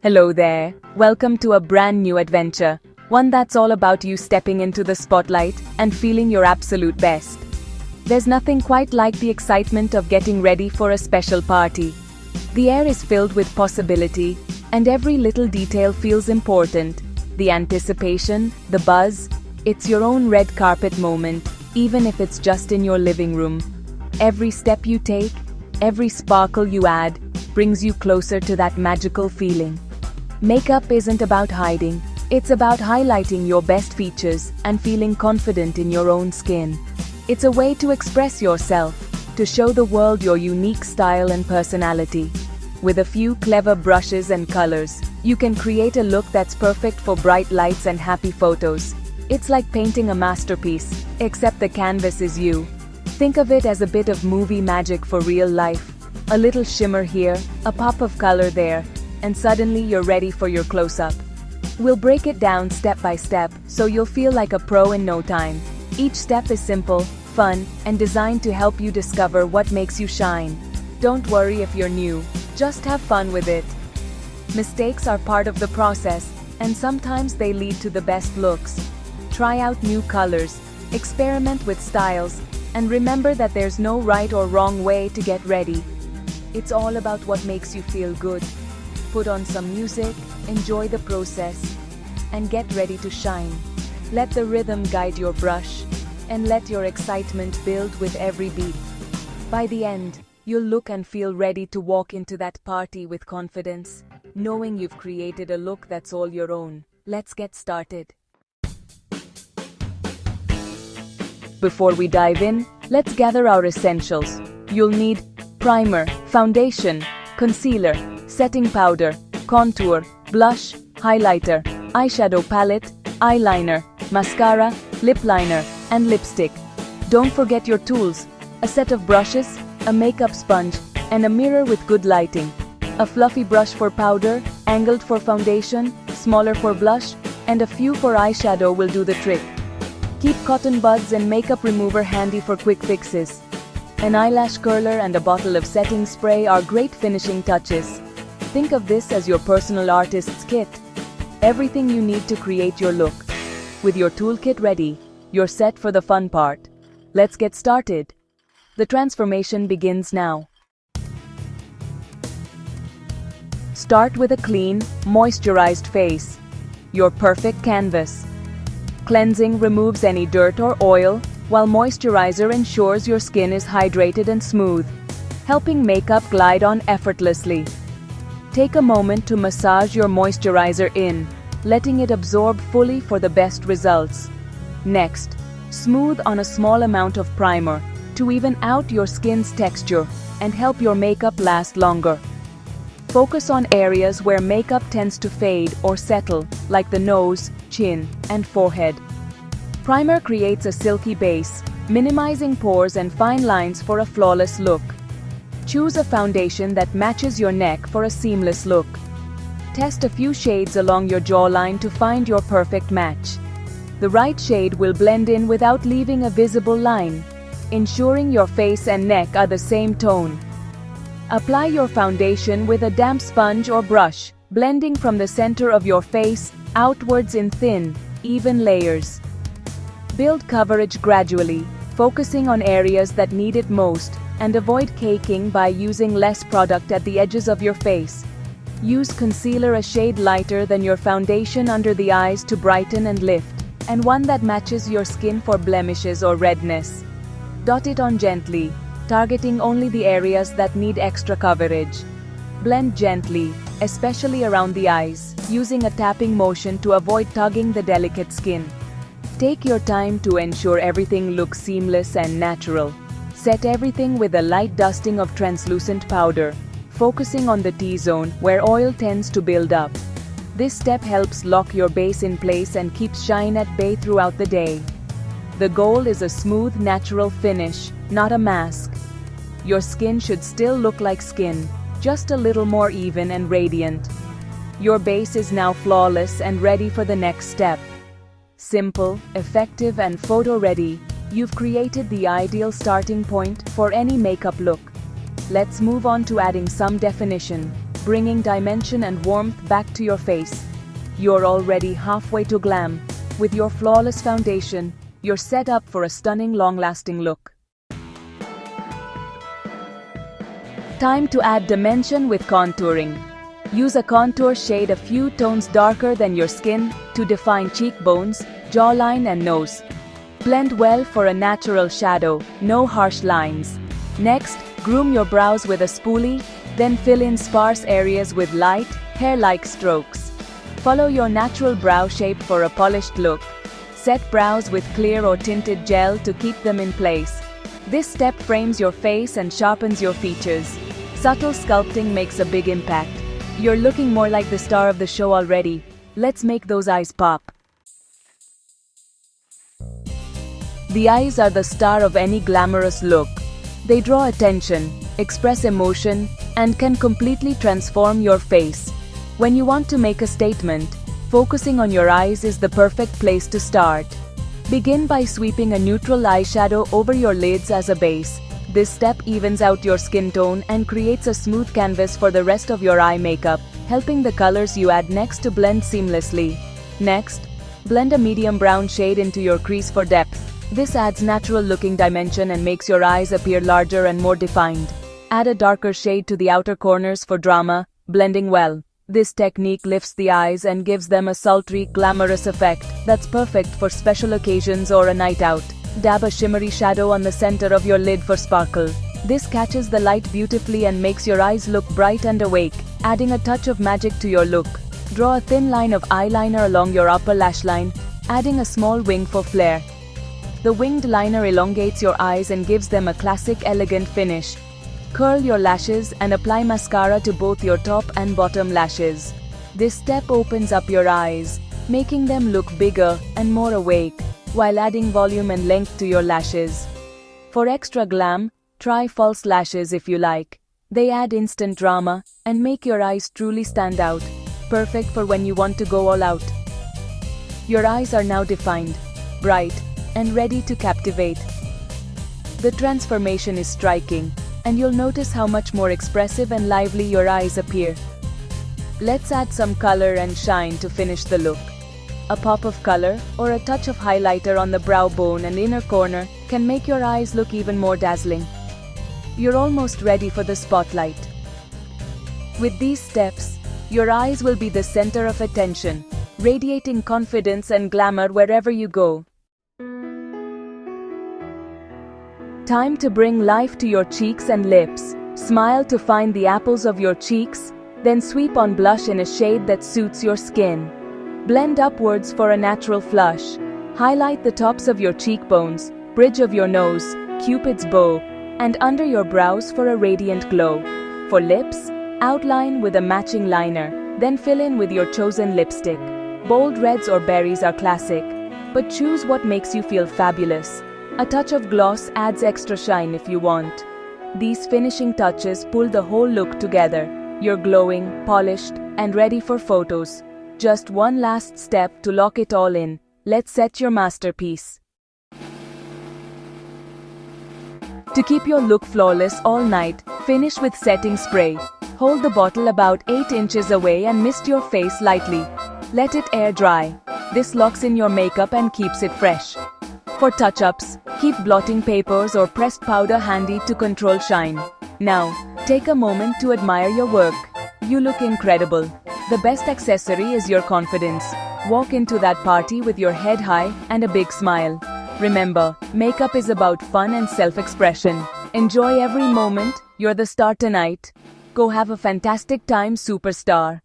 Hello there. Welcome to a brand new adventure, one that's all about you stepping into the spotlight and feeling your absolute best. There's nothing quite like the excitement of getting ready for a special party. The air is filled with possibility, and every little detail feels important. The anticipation, the buzz, it's your own red carpet moment, even if it's just in your living room. Every step you take, every sparkle you add, brings you closer to that magical feeling. Makeup isn't about hiding, it's about highlighting your best features and feeling confident in your own skin. It's a way to express yourself, to show the world your unique style and personality. With a few clever brushes and colors, you can create a look that's perfect for bright lights and happy photos. It's like painting a masterpiece, except the canvas is you. Think of it as a bit of movie magic for real life. A little shimmer here, a pop of color there, and suddenly you're ready for your close-up. We'll break it down step by step, so you'll feel like a pro in no time. Each step is simple, fun, and designed to help you discover what makes you shine. Don't worry if you're new, just have fun with it. Mistakes are part of the process, and sometimes they lead to the best looks. Try out new colors, experiment with styles, and remember that there's no right or wrong way to get ready. It's all about what makes you feel good. Put on some music, enjoy the process, and get ready to shine. Let the rhythm guide your brush, and let your excitement build with every beat. By the end, you'll look and feel ready to walk into that party with confidence, knowing you've created a look that's all your own. Let's get started. Before we dive in, let's gather our essentials. You'll need primer, foundation, concealer, setting powder, contour, blush, highlighter, eyeshadow palette, eyeliner, mascara, lip liner, and lipstick. Don't forget your tools: a set of brushes, a makeup sponge, and a mirror with good lighting. A fluffy brush for powder, angled for foundation, smaller for blush, and a few for eyeshadow will do the trick. Keep cotton buds and makeup remover handy for quick fixes. An eyelash curler and a bottle of setting spray are great finishing touches. Think of this as your personal artist's kit. Everything you need to create your look. With your toolkit ready, you're set for the fun part. Let's get started. The transformation begins now. Start with a clean, moisturized face. Your perfect canvas. Cleansing removes any dirt or oil, while moisturizer ensures your skin is hydrated and smooth, helping makeup glide on effortlessly. Take a moment to massage your moisturizer in, letting it absorb fully for the best results. Next, smooth on a small amount of primer to even out your skin's texture and help your makeup last longer. Focus on areas where makeup tends to fade or settle, like the nose, chin, and forehead. Primer creates a silky base, minimizing pores and fine lines for a flawless look. Choose a foundation that matches your neck for a seamless look. Test a few shades along your jawline to find your perfect match. The right shade will blend in without leaving a visible line, ensuring your face and neck are the same tone. Apply your foundation with a damp sponge or brush, blending from the center of your face outwards in thin, even layers. Build coverage gradually, focusing on areas that need it most, and avoid caking by using less product at the edges of your face. Use concealer a shade lighter than your foundation under the eyes to brighten and lift, and one that matches your skin for blemishes or redness. Dot it on gently, targeting only the areas that need extra coverage. Blend gently, especially around the eyes, using a tapping motion to avoid tugging the delicate skin. Take your time to ensure everything looks seamless and natural. Set everything with a light dusting of translucent powder, focusing on the T-zone where oil tends to build up. This step helps lock your base in place and keeps shine at bay throughout the day. The goal is a smooth, natural finish, not a mask. Your skin should still look like skin, just a little more even and radiant. Your base is now flawless and ready for the next step. Simple, effective, and photo-ready, you've created the ideal starting point for any makeup look. Let's move on to adding some definition. bringing dimension and warmth back to your face. You're already halfway to glam. With your flawless foundation, you're set up for a stunning, long-lasting look. Time to add dimension with contouring. Use a contour shade a few tones darker than your skin to define cheekbones, jawline and nose. Blend well for a natural shadow, no harsh lines. Next, groom your brows with a spoolie, then fill in sparse areas with light, hair-like strokes. Follow your natural brow shape for a polished look. Set brows with clear or tinted gel to keep them in place. This step frames your face and sharpens your features. Subtle sculpting makes a big impact. You're looking more like the star of the show already. Let's make those eyes pop. The eyes are the star of any glamorous look. They draw attention, express emotion, and can completely transform your face. When you want to make a statement, focusing on your eyes is the perfect place to start. Begin by sweeping a neutral eyeshadow over your lids as a base. This step evens out your skin tone and creates a smooth canvas for the rest of your eye makeup, helping the colors you add next to blend seamlessly. Next, blend a medium brown shade into your crease for depth. This adds natural-looking dimension and makes your eyes appear larger and more defined. Add a darker shade to the outer corners for drama, blending well. This technique lifts the eyes and gives them a sultry, glamorous effect that's perfect for special occasions or a night out. Dab a shimmery shadow on the center of your lid for sparkle. This catches the light beautifully and makes your eyes look bright and awake, adding a touch of magic to your look. Draw a thin line of eyeliner along your upper lash line, adding a small wing for flair. The winged liner elongates your eyes and gives them a classic, elegant finish. Curl your lashes and apply mascara to both your top and bottom lashes. This step opens up your eyes, making them look bigger and more awake, while adding volume and length to your lashes. For extra glam, try false lashes if you like. They add instant drama and make your eyes truly stand out, perfect for when you want to go all out. Your eyes are now defined, bright, and ready to captivate. The transformation is striking, and you'll notice how much more expressive and lively your eyes appear. Let's add some color and shine to finish the look. A pop of color or a touch of highlighter on the brow bone and inner corner can make your eyes look even more dazzling. You're almost ready for the spotlight. With these steps, your eyes will be the center of attention, radiating confidence and glamour wherever you go. Time to bring life to your cheeks and lips. Smile to find the apples of your cheeks, then sweep on blush in a shade that suits your skin. Blend upwards for a natural flush. Highlight the tops of your cheekbones, bridge of your nose, Cupid's bow, and under your brows for a radiant glow. For lips, outline with a matching liner, then fill in with your chosen lipstick. Bold reds or berries are classic, but choose what makes you feel fabulous. A touch of gloss adds extra shine if you want. These finishing touches pull the whole look together. You're glowing, polished, and ready for photos. Just one last step to lock it all in. Let's set your masterpiece. To keep your look flawless all night, finish with setting spray. Hold the bottle about 8 inches away and mist your face lightly. Let it air dry. This locks in your makeup and keeps it fresh. For touch-ups, keep blotting papers or pressed powder handy to control shine. Now, take a moment to admire your work. You look incredible. The best accessory is your confidence. Walk into that party with your head high and a big smile. Remember, makeup is about fun and self-expression. Enjoy every moment. You're the star tonight. Go have a fantastic time, superstar.